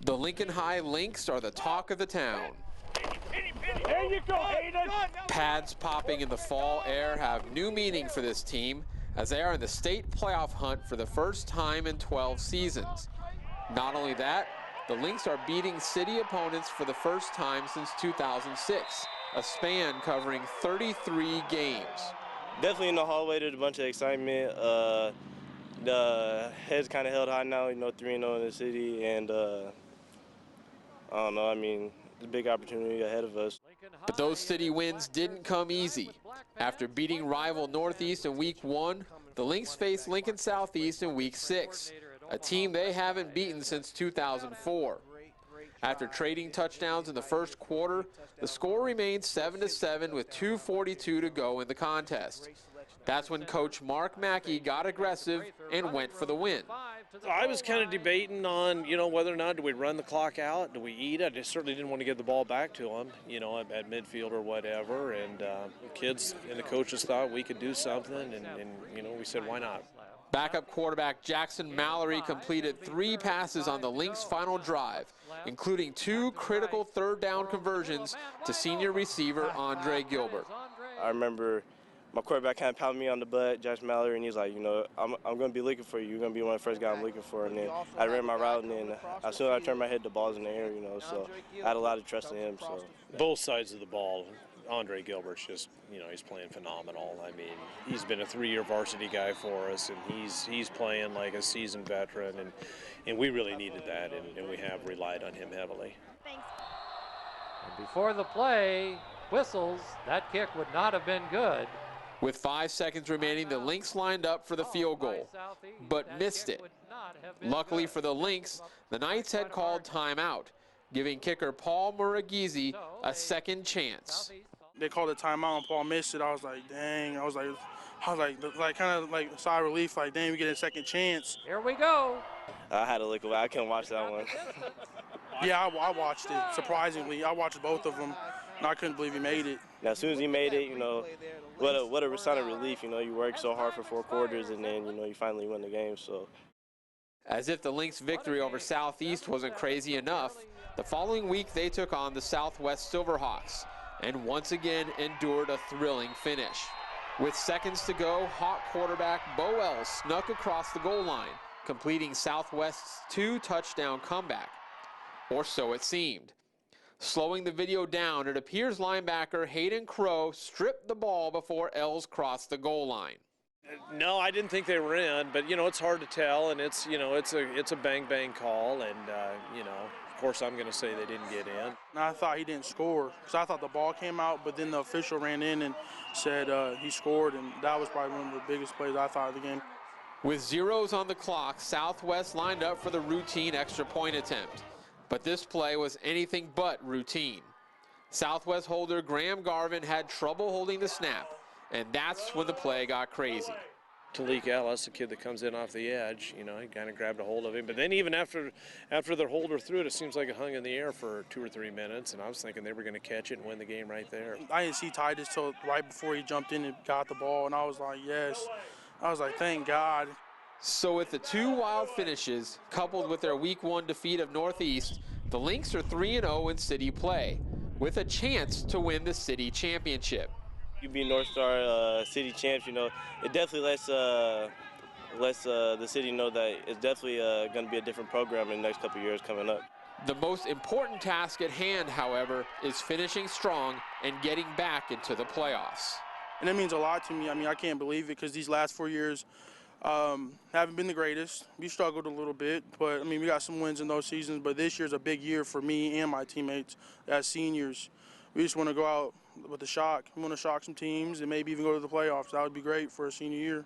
The Lincoln High Lynx are the talk of the town. There you go, Hayden. Pads popping in the fall air have new meaning for this team as they are in the state playoff hunt for the first time in 12 seasons. Not only that, the Lynx are beating city opponents for the first time since 2006, a span covering 33 games. Definitely in the hallway, there's a bunch of excitement. The head's kind of held high now, 3-0 in the city, and I don't know, it's a big opportunity ahead of us. But those city wins didn't come easy. After beating rival Northeast in Week 1, the Lynx faced Lincoln Southeast in Week 6, a team they haven't beaten since 2004. After trading touchdowns in the first quarter, the score remained 7-7 with 2:42 to go in the contest. That's when Coach Mark Mackey got aggressive and went for the win. I was kind of debating on, whether or not do we run the clock out, do we eat it? I certainly didn't want to give the ball back to them, at midfield or whatever. And the kids and the coaches thought we could do something, and we said, why not? Backup quarterback Jackson Mallory completed 3 passes on the Lynx' final drive, including 2 critical third down conversions to senior receiver Andre Gilbert. I remember my quarterback kind of pounded me on the butt, Josh Mallory, and he's like, I'm going to be looking for you. You're going to be one of the first guys I'm looking for. And then I ran my route, and then as soon as I turned my head, the ball's in the air, so I had a lot of trust in him. So both sides of the ball. Andre Gilbert's just, he's playing phenomenal. He's been a 3-year varsity guy for us, and he's playing like a seasoned veteran, and we really needed that, and we have relied on him heavily. And before the play whistles, that kick would not have been good. With 5 seconds remaining, the Lynx lined up for the field goal, but missed it. Luckily for the Lynx, the Knights had called timeout, giving kicker Paul Muragizi a second chance. They called a timeout and Paul missed it. I was like, dang. I was like kind of like sigh of relief, like, dang, we get a second chance. Here we go. I had to look away. I couldn't watch that one. Yeah, I watched it. Surprisingly, I watched both of them, and I couldn't believe he made it. Now, as soon as he made it, what a sign of relief. You worked so hard for 4 quarters, and then, you finally win the game. So, as if the Lynx victory over Southeast wasn't crazy enough, the following week they took on the Southwest Silverhawks and once again endured a thrilling finish. With seconds to go, Hawk quarterback Bo Ells snuck across the goal line, completing Southwest's 2-touchdown comeback. Or so it seemed. Slowing the video down, it appears linebacker Hayden Crow stripped the ball before Ells crossed the goal line. No, I didn't think they were in, but it's hard to tell, and it's a bang call, and of course I'm going to say they didn't get in. And I thought he didn't score, because I thought the ball came out, but then the official ran in and said he scored, and that was probably one of the biggest plays I thought of the game. With zeros on the clock, Southwest lined up for the routine extra point attempt, but this play was anything but routine. Southwest holder Graham Garvin had trouble holding the snap, and that's when the play got crazy. Talik Ellis, the kid that comes in off the edge, he kind of grabbed a hold of him. But then even after their holder threw it, it seems like it hung in the air for 2 or 3 minutes, and I was thinking they were going to catch it and win the game right there. I didn't see Titus till right before he jumped in and got the ball, and I was like, yes. I was like, thank God. So with the 2 wild finishes, coupled with their Week 1 defeat of Northeast, the Lynx are 3-0 in city play, with a chance to win the city championship. You beat North Star city champs, it definitely lets the city know that it's definitely going to be a different program in the next couple of years coming up. The most important task at hand, however, is finishing strong and getting back into the playoffs. And it means a lot to me. I can't believe it, because these last 4 years haven't been the greatest. We struggled a little bit, but we got some wins in those seasons. But this year's a big year for me and my teammates as seniors. We just want to go out with a shock. We want to shock some teams and maybe even go to the playoffs. That would be great for a senior year.